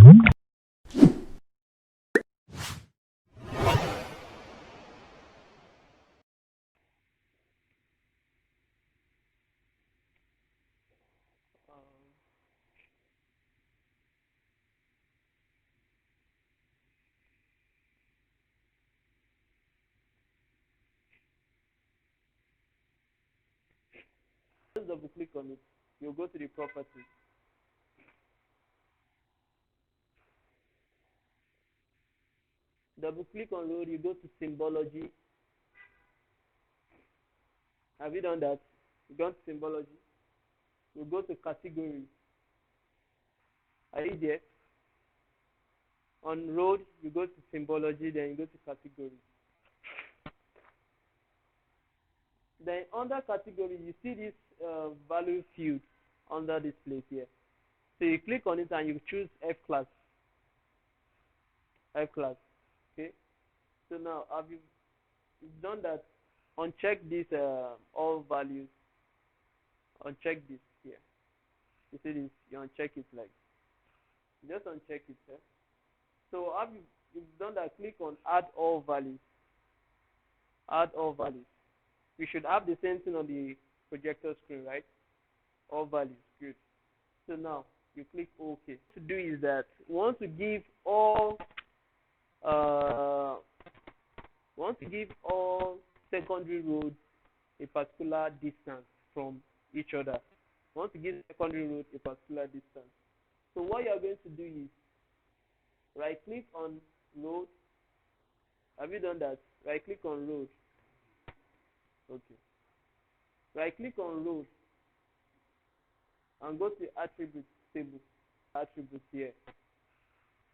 Just double click on it. You'll go to the properties. Double click on road, you go to symbology. Have you done that? You go to symbology. You go to categories. Are you there? On road, you go to symbology, then you go to categories. Then under category, you see this value field under this place here. So you click on it and you choose F class. F class. Okay. So now, have you done that? Uncheck this all values. Uncheck this here. You see this? You uncheck it like. Just uncheck it. Eh? So have you've done that? Click on add all values. Add all values. We should have the same thing on the projector screen, right? All values. Good. So now you click OK. What to do is that we want to give all secondary roads a particular distance from each other. We want to give secondary road a particular distance. So what you are going to do is right click on road. Have you done that? Right click on road. Okay. Right click on road and go to attributes table. Attributes here.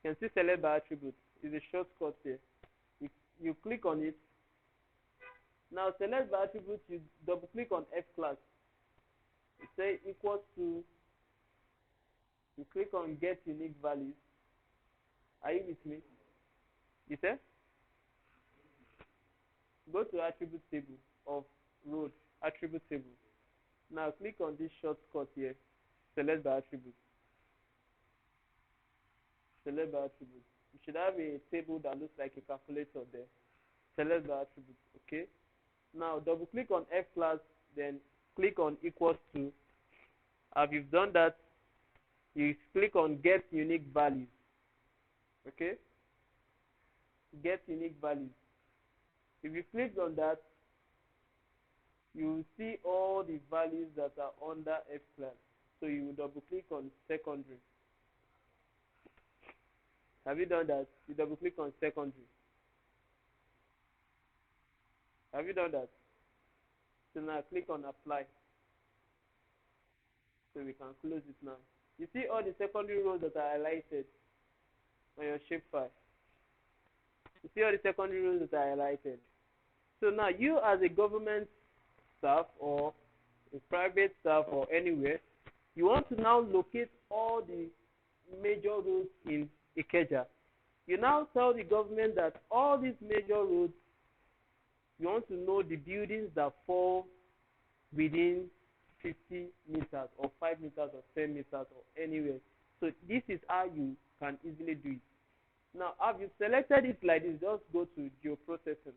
You can see select by attributes. It's a shortcut here. You click on it. Now select by attributes, you double click on F class. You say equals to, you click on get unique values. Are you with me? You say? Go to attribute table of road, attribute table. Now click on this shortcut here, select by attributes. Select by attributes. You should have a table that looks like a calculator there. Select by attributes, okay? Now double click on F class, then click on equals to. Have you done that? You click on get unique values. Okay? Get unique values. If you click on that, you will see all the values that are under F class. So you will double click on secondary. Have you done that? You double click on secondary. Have you done that? So now click on apply. So we can close it now. You see all the secondary rows that are highlighted on your shapefile. You see all the secondary rows that are highlighted. So now you as a government staff or a private staff or anywhere, you want to now locate all the major roads in Ikeja. You now tell the government that all these major roads, you want to know the buildings that fall within 50 meters or 5 meters or 10 meters or anywhere. So this is how you can easily do it. Now, have you selected it like this? Just go to geoprocessing.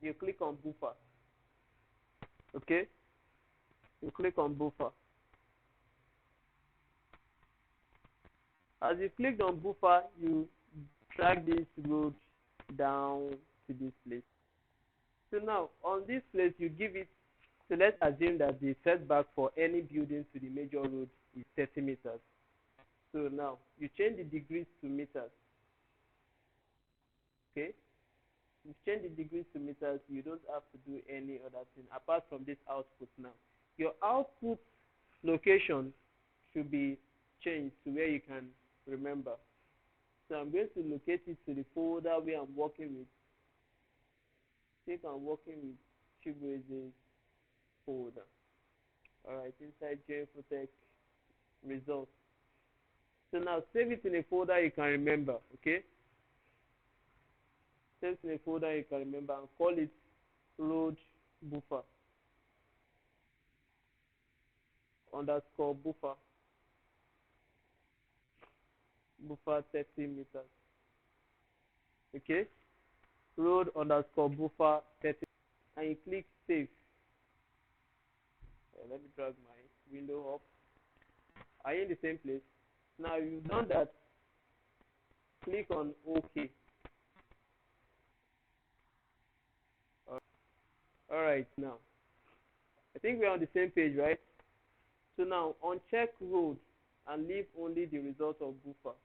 You click on buffer. Okay? You click on buffer. As you click on buffer, you drag this road down to this place. So now, on this place, you give it, so let's assume that the setback for any building to the major road is 30 meters. So now, you change the degrees to meters. Okay? You change the degrees to meters, you don't have to do any other thing apart from this output now. Your output location should be changed to where you can remember. So I'm going to locate it to the folder where I'm working with. I think I'm working with Chibueze's folder. Alright, inside Geoinfotech results. So now save it in a folder you can remember, okay? Save it in a folder you can remember and call it road buffer _ buffer. buffer 30 meters. Okay, road underscore buffer 30, and you click save. Let me drag my window up. Are you in the same place? Now you've done that, click on OK. Alright, now I think we're on the same page, right? So now uncheck road and leave only the result of buffer.